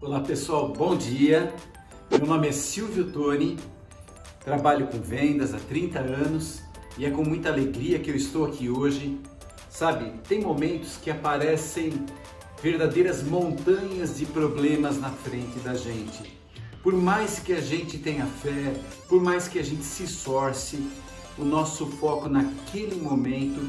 Olá pessoal, bom dia. Meu nome é Silvio Toni, trabalho com vendas há 30 anos e é com muita alegria que eu estou aqui hoje. Sabe, tem momentos que aparecem verdadeiras montanhas de problemas na frente da gente. Por mais que a gente tenha fé, por mais que a gente se esforce, o nosso foco naquele momento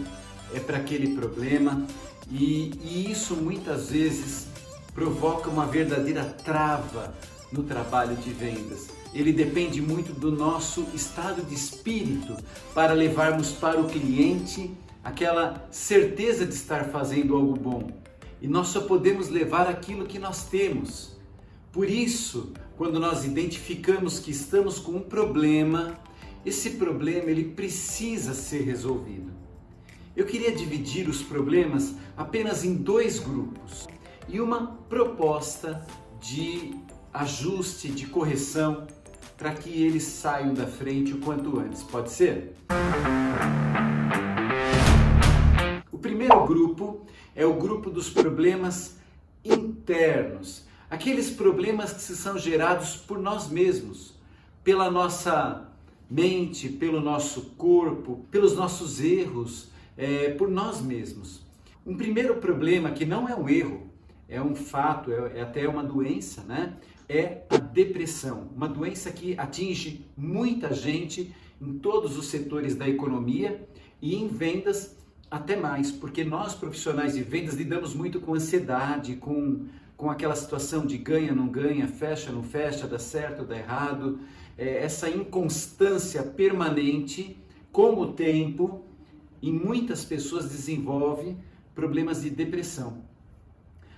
é para aquele problema e isso muitas vezes provoca uma verdadeira trava no trabalho de vendas. Ele depende muito do nosso estado de espírito para levarmos para o cliente aquela certeza de estar fazendo algo bom. E nós só podemos levar aquilo que nós temos. Por isso, quando nós identificamos que estamos com um problema, esse problema ele precisa ser resolvido. Eu queria dividir os problemas apenas em dois grupos e uma proposta de ajuste, de correção, para que eles saiam da frente o quanto antes. Pode ser? O primeiro grupo é o grupo dos problemas internos. Aqueles problemas que são gerados por nós mesmos, pela nossa mente, pelo nosso corpo, pelos nossos erros, por nós mesmos. Um primeiro problema que não é um erro, é um fato, é até uma doença, né? É a depressão, uma doença que atinge muita gente em todos os setores da economia e em vendas até mais, porque nós profissionais de vendas lidamos muito com ansiedade, com aquela situação de ganha, não ganha, fecha, não fecha, dá certo, dá errado, essa inconstância permanente com o tempo, e muitas pessoas desenvolvem problemas de depressão.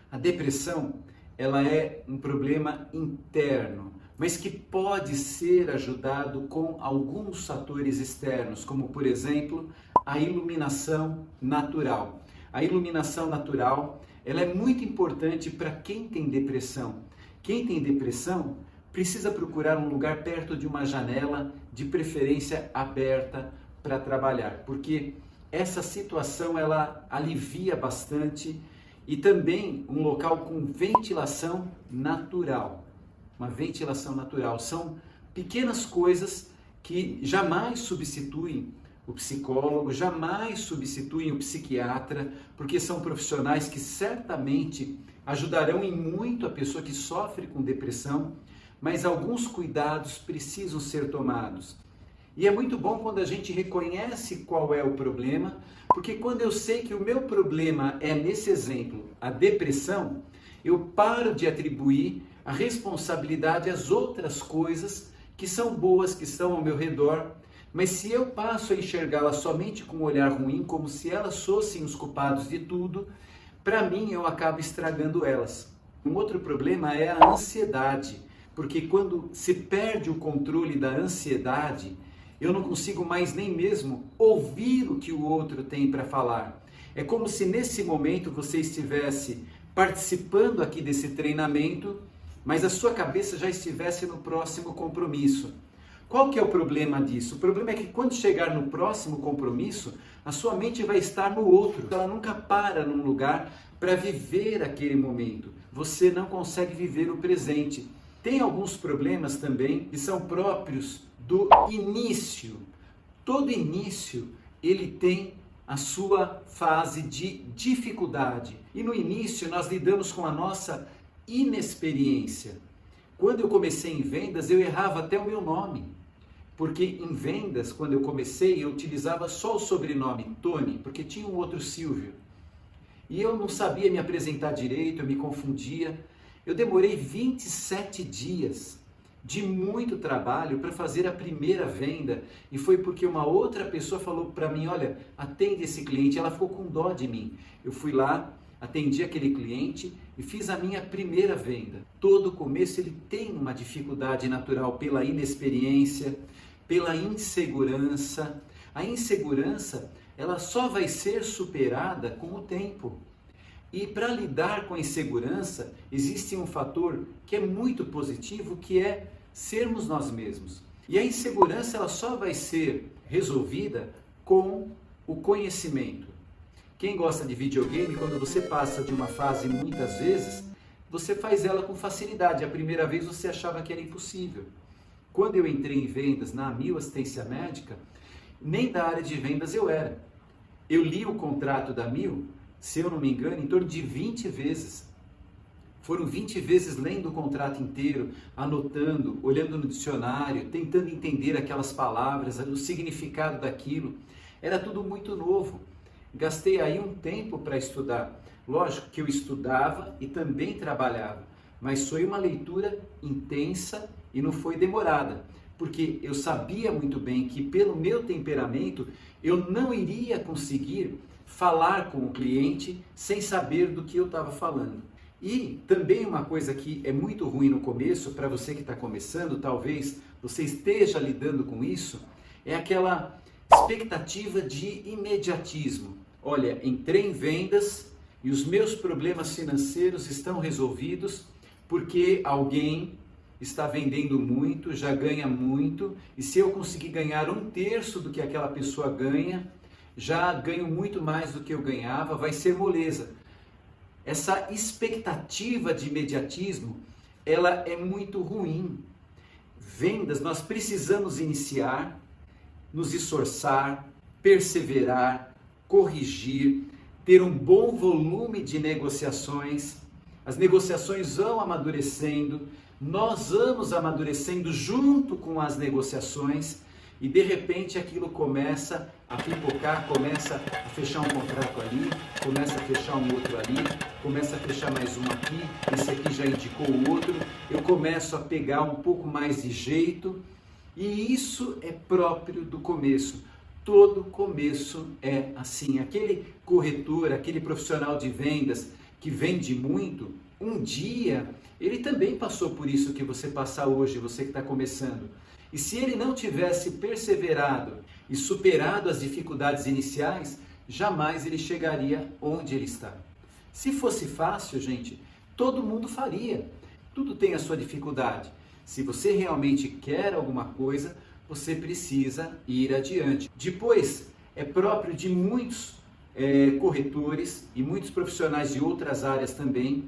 A depressão, ela é um problema interno, mas que pode ser ajudado com alguns fatores externos, como por exemplo, a iluminação natural. A iluminação natural, ela é muito importante para quem tem depressão. Quem tem depressão precisa procurar um lugar perto de uma janela, de preferência aberta, para trabalhar, porque essa situação ela alivia bastante. E também um local com ventilação natural. Uma ventilação natural. São pequenas coisas que jamais substituem o psicólogo, jamais substituem o psiquiatra, porque são profissionais que certamente ajudarão em muito a pessoa que sofre com depressão, mas alguns cuidados precisam ser tomados. E é muito bom quando a gente reconhece qual é o problema, porque quando eu sei que o meu problema é, nesse exemplo, a depressão, eu paro de atribuir a responsabilidade às outras coisas que são boas, que estão ao meu redor, mas se eu passo a enxergá-las somente com um olhar ruim, como se elas fossem os culpados de tudo, para mim eu acabo estragando elas. Um outro problema é a ansiedade, porque quando se perde o controle da ansiedade, eu não consigo mais nem mesmo ouvir o que o outro tem para falar. É como se nesse momento você estivesse participando aqui desse treinamento, mas a sua cabeça já estivesse no próximo compromisso. Qual que é o problema disso? O problema é que quando chegar no próximo compromisso, a sua mente vai estar no outro. Ela nunca para num lugar para viver aquele momento. Você não consegue viver o presente. Tem alguns problemas também que são próprios do início. Todo início ele tem a sua fase de dificuldade. E no início nós lidamos com a nossa inexperiência. Quando eu comecei em vendas, eu errava até o meu nome. Porque em vendas, quando eu comecei, eu utilizava só o sobrenome Toni, porque tinha um outro Silvio. E eu não sabia me apresentar direito, eu me confundia. Eu demorei 27 dias de muito trabalho para fazer a primeira venda, e foi porque uma outra pessoa falou para mim, olha, atende esse cliente, ela ficou com dó de mim. Eu fui lá, atendi aquele cliente e fiz a minha primeira venda. Todo começo ele tem uma dificuldade natural pela inexperiência, pela insegurança. A insegurança, ela só vai ser superada com o tempo. E para lidar com a insegurança, existe um fator que é muito positivo, que é sermos nós mesmos. E a insegurança ela só vai ser resolvida com o conhecimento. Quem gosta de videogame, quando você passa de uma fase muitas vezes, você faz ela com facilidade. A primeira vez você achava que era impossível. Quando eu entrei em vendas na Amil Assistência Médica, nem da área de vendas eu era. Eu li o contrato da Amil, se eu não me engano, em torno de 20 vezes. Foram 20 vezes lendo o contrato inteiro, anotando, olhando no dicionário, tentando entender aquelas palavras, o significado daquilo. Era tudo muito novo. Gastei aí um tempo para estudar. Lógico que eu estudava e também trabalhava, mas foi uma leitura intensa e não foi demorada, porque eu sabia muito bem que pelo meu temperamento eu não iria conseguir falar com o cliente sem saber do que eu estava falando. E também uma coisa que é muito ruim no começo, para você que está começando, talvez você esteja lidando com isso, é aquela expectativa de imediatismo. Olha, entrei em vendas e os meus problemas financeiros estão resolvidos porque alguém está vendendo muito, já ganha muito, e se eu conseguir ganhar 1/3 do que aquela pessoa ganha, já ganho muito mais do que eu ganhava, vai ser moleza. Essa expectativa de imediatismo, ela é muito ruim. Vendas, nós precisamos iniciar, nos esforçar, perseverar, corrigir, ter um bom volume de negociações. As negociações vão amadurecendo, nós vamos amadurecendo junto com as negociações e de repente aquilo começa a pipocar, começa a fechar um contrato ali, começa a fechar um outro ali, começa a fechar mais um aqui, esse aqui já indicou o outro, eu começo a pegar um pouco mais de jeito e isso é próprio do começo. Todo começo é assim. Aquele corretor, aquele profissional de vendas que vende muito, um dia ele também passou por isso que você passa hoje, você que está começando. E se ele não tivesse perseverado e superado as dificuldades iniciais, jamais ele chegaria onde ele está. Se fosse fácil, gente, todo mundo faria. Tudo tem a sua dificuldade. Se você realmente quer alguma coisa, você precisa ir adiante. Depois, é próprio de muitos corretores e muitos profissionais de outras áreas também.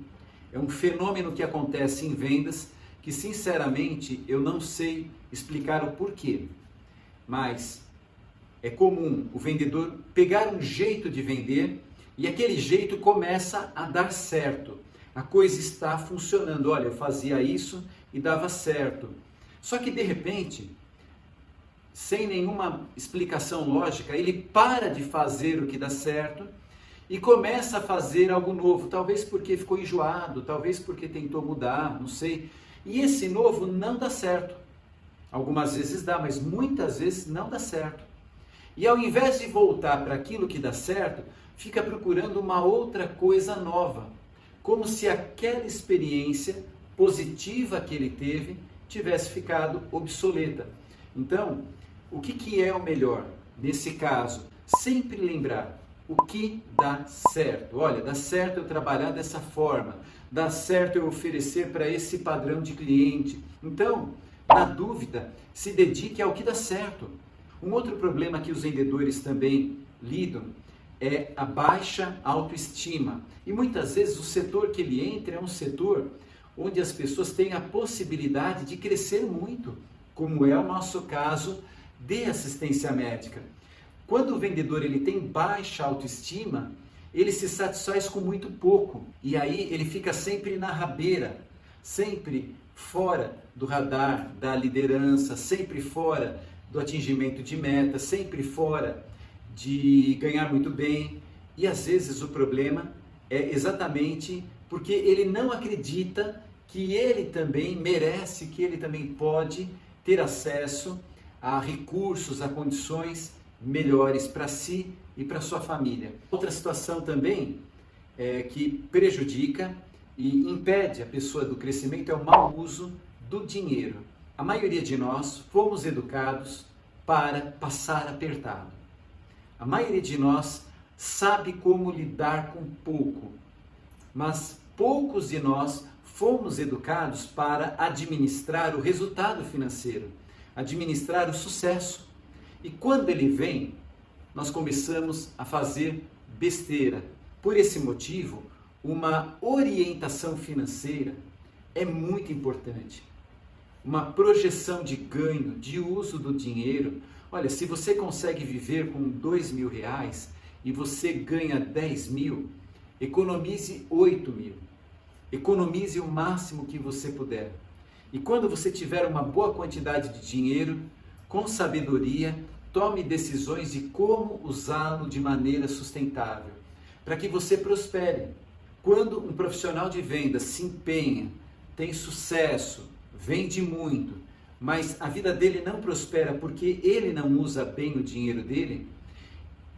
É um fenômeno que acontece em vendas que, sinceramente, eu não sei explicar o porquê. Mas é comum o vendedor pegar um jeito de vender e aquele jeito começa a dar certo. A coisa está funcionando. Olha, eu fazia isso e dava certo. Só que, de repente, sem nenhuma explicação lógica, ele para de fazer o que dá certo e começa a fazer algo novo, talvez porque ficou enjoado, talvez porque tentou mudar, não sei. E esse novo não dá certo. Algumas vezes dá, mas muitas vezes não dá certo. E ao invés de voltar para aquilo que dá certo, fica procurando uma outra coisa nova, como se aquela experiência positiva que ele teve tivesse ficado obsoleta. Então, o que é o melhor nesse caso? Sempre lembrar o que dá certo. Olha, dá certo eu trabalhar dessa forma, dá certo eu oferecer para esse padrão de cliente. Então, na dúvida, se dedique ao que dá certo. Um outro problema que os vendedores também lidam é a baixa autoestima. E muitas vezes o setor que ele entra é um setor onde as pessoas têm a possibilidade de crescer muito, como é o nosso caso de assistência médica. Quando o vendedor ele tem baixa autoestima, ele se satisfaz com muito pouco e aí ele fica sempre na rabeira, sempre fora do radar da liderança, sempre fora do atingimento de metas, sempre fora de ganhar muito bem. E às vezes o problema é exatamente porque ele não acredita que ele também merece, que ele também pode ter acesso a recursos, a condições melhores para si e para sua família. Outra situação também que prejudica e impede a pessoa do crescimento é o mau uso do dinheiro. A maioria de nós fomos educados para passar apertado. A maioria de nós sabe como lidar com pouco, mas poucos de nós fomos educados para administrar o resultado financeiro, administrar o sucesso. E quando ele vem, nós começamos a fazer besteira. Por esse motivo, uma orientação financeira é muito importante. Uma projeção de ganho, de uso do dinheiro. Olha, se você consegue viver com R$ 2.000 e você ganha 10 mil, economize 8 mil. Economize o máximo que você puder. E quando você tiver uma boa quantidade de dinheiro, com sabedoria, tome decisões de como usá-lo de maneira sustentável, para que você prospere. Quando um profissional de vendas se empenha, tem sucesso, vende muito, mas a vida dele não prospera porque ele não usa bem o dinheiro dele,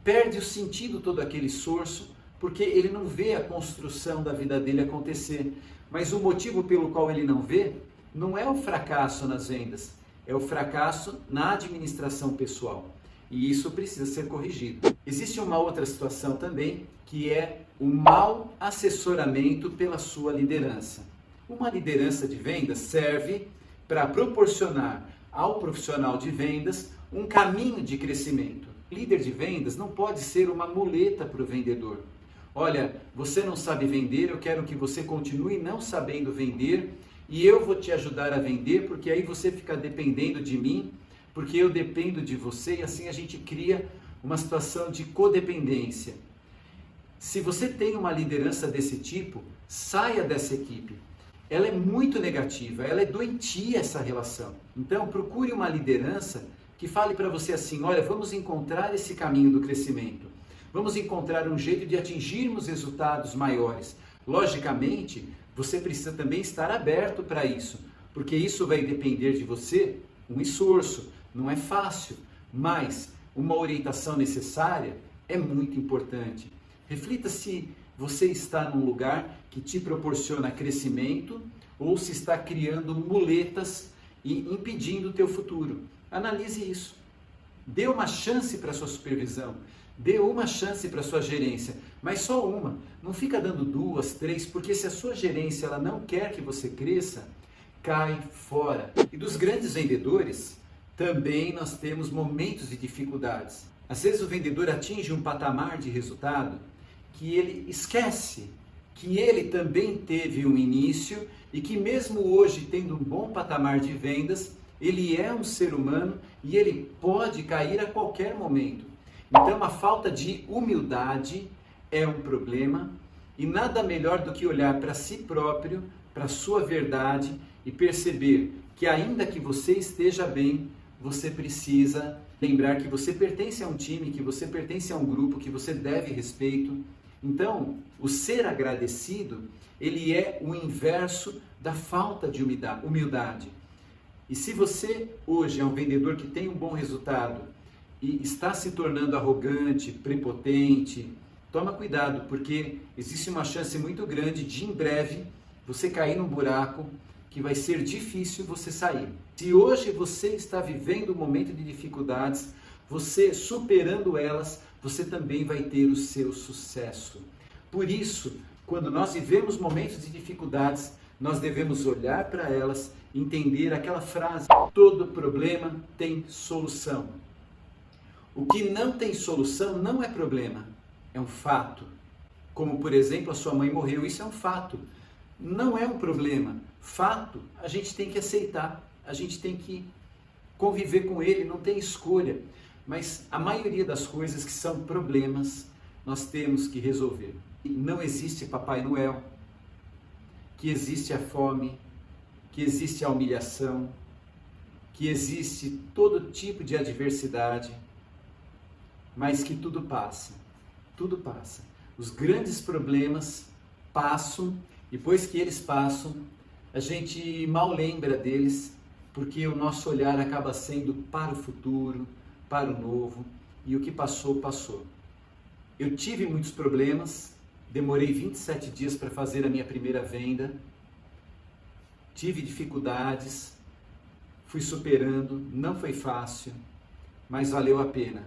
perde o sentido todo aquele esforço, porque ele não vê a construção da vida dele acontecer. Mas o motivo pelo qual ele não vê não é o fracasso nas vendas, é o fracasso na administração pessoal. E isso precisa ser corrigido. Existe uma outra situação também, que é o mau assessoramento pela sua liderança. Uma liderança de vendas serve para proporcionar ao profissional de vendas um caminho de crescimento. Líder de vendas não pode ser uma muleta para o vendedor. Olha, você não sabe vender, eu quero que você continue não sabendo vender e eu vou te ajudar a vender, porque aí você fica dependendo de mim, porque eu dependo de você, e assim a gente cria uma situação de codependência. Se você tem uma liderança desse tipo, saia dessa equipe. Ela é muito negativa, ela é doentia essa relação. Então procure uma liderança que fale para você assim, olha, vamos encontrar esse caminho do crescimento. Vamos encontrar um jeito de atingirmos resultados maiores. Logicamente, você precisa também estar aberto para isso, porque isso vai depender de você, um esforço. Não é fácil, mas uma orientação necessária é muito importante. Reflita se você está num lugar que te proporciona crescimento ou se está criando muletas e impedindo o teu futuro. Analise isso. Dê uma chance para a sua supervisão. Dê uma chance para a sua gerência, mas só uma. Não fica dando 2, 3, porque se a sua gerência ela não quer que você cresça, cai fora. E dos grandes vendedores, também nós temos momentos de dificuldades. Às vezes o vendedor atinge um patamar de resultado que ele esquece que ele também teve um início e que mesmo hoje tendo um bom patamar de vendas, ele é um ser humano e ele pode cair a qualquer momento. Então a falta de humildade é um problema e nada melhor do que olhar para si próprio, para a sua verdade e perceber que ainda que você esteja bem, você precisa lembrar que você pertence a um time, que você pertence a um grupo, que você deve respeito. Então, o ser agradecido, ele é o inverso da falta de humildade. E se você hoje é um vendedor que tem um bom resultado e está se tornando arrogante, prepotente, toma cuidado, porque existe uma chance muito grande de em breve você cair num buraco que vai ser difícil você sair. Se hoje você está vivendo um momento de dificuldades, você superando elas, você também vai ter o seu sucesso. Por isso, quando nós vivemos momentos de dificuldades, nós devemos olhar para elas e entender aquela frase: todo problema tem solução. O que não tem solução não é problema, é um fato. Como, por exemplo, a sua mãe morreu, isso é um fato. Não é um problema. Fato, a gente tem que aceitar, a gente tem que conviver com ele, não tem escolha. Mas a maioria das coisas que são problemas, nós temos que resolver. Não existe Papai Noel, que existe a fome, que existe a humilhação, que existe todo tipo de adversidade, mas que tudo passa, tudo passa. Os grandes problemas passam, depois que eles passam, a gente mal lembra deles, porque o nosso olhar acaba sendo para o futuro, para o novo, e o que passou, passou. Eu tive muitos problemas, demorei 27 dias para fazer a minha primeira venda, tive dificuldades, fui superando, não foi fácil, mas valeu a pena.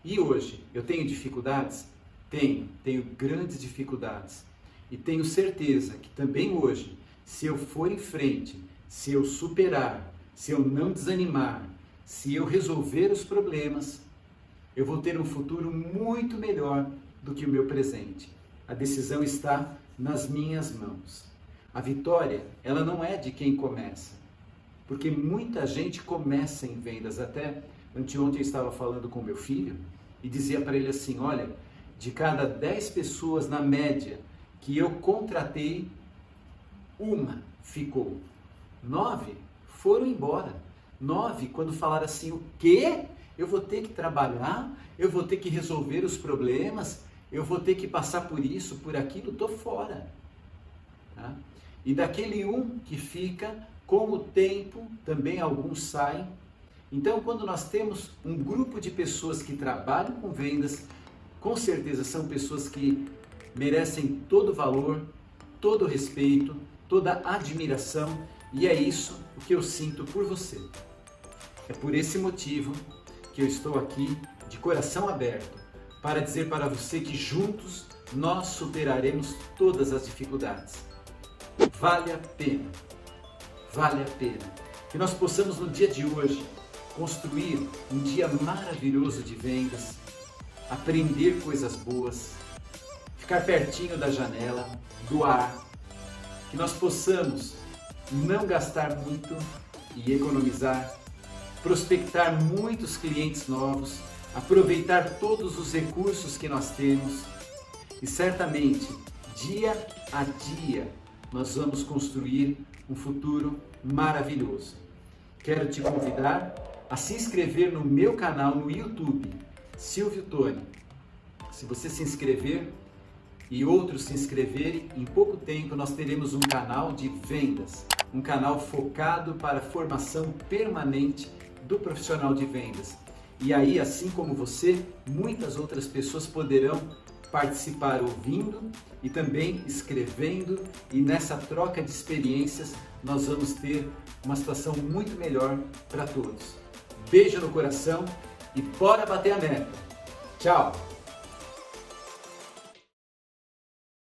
E hoje, eu tenho dificuldades? Tenho grandes dificuldades. E tenho certeza que também hoje, se eu for em frente, se eu superar, se eu não desanimar, se eu resolver os problemas, eu vou ter um futuro muito melhor do que o meu presente. A decisão está nas minhas mãos. A vitória, ela não é de quem começa, porque muita gente começa em vendas. Até anteontem eu estava falando com meu filho e dizia para ele assim, olha, de cada 10 pessoas na média que eu contratei, uma ficou. 9 foram embora. 9, quando falaram assim, o quê? Eu vou ter que trabalhar, eu vou ter que resolver os problemas, eu vou ter que passar por isso, por aquilo, estou fora. Tá? E daquele um que fica, com o tempo, também alguns saem. Então, quando nós temos um grupo de pessoas que trabalham com vendas, com certeza são pessoas que merecem todo o valor, todo o respeito, toda a admiração, e é isso o que eu sinto por você. É por esse motivo que eu estou aqui de coração aberto para dizer para você que juntos nós superaremos todas as dificuldades. Vale a pena, vale a pena que nós possamos no dia de hoje construir um dia maravilhoso de vendas, aprender coisas boas, ficar pertinho da janela, do ar, que nós possamos não gastar muito e economizar, prospectar muitos clientes novos, aproveitar todos os recursos que nós temos e certamente, dia a dia, nós vamos construir um futuro maravilhoso. Quero te convidar a se inscrever no meu canal no YouTube, Silvio Toni. Se você se inscrever e outros se inscreverem, em pouco tempo nós teremos um canal de vendas, um canal focado para a formação permanente do profissional de vendas. E aí, assim como você, muitas outras pessoas poderão participar ouvindo e também escrevendo, e nessa troca de experiências nós vamos ter uma situação muito melhor para todos. Beijo no coração e bora bater a meta. Tchau!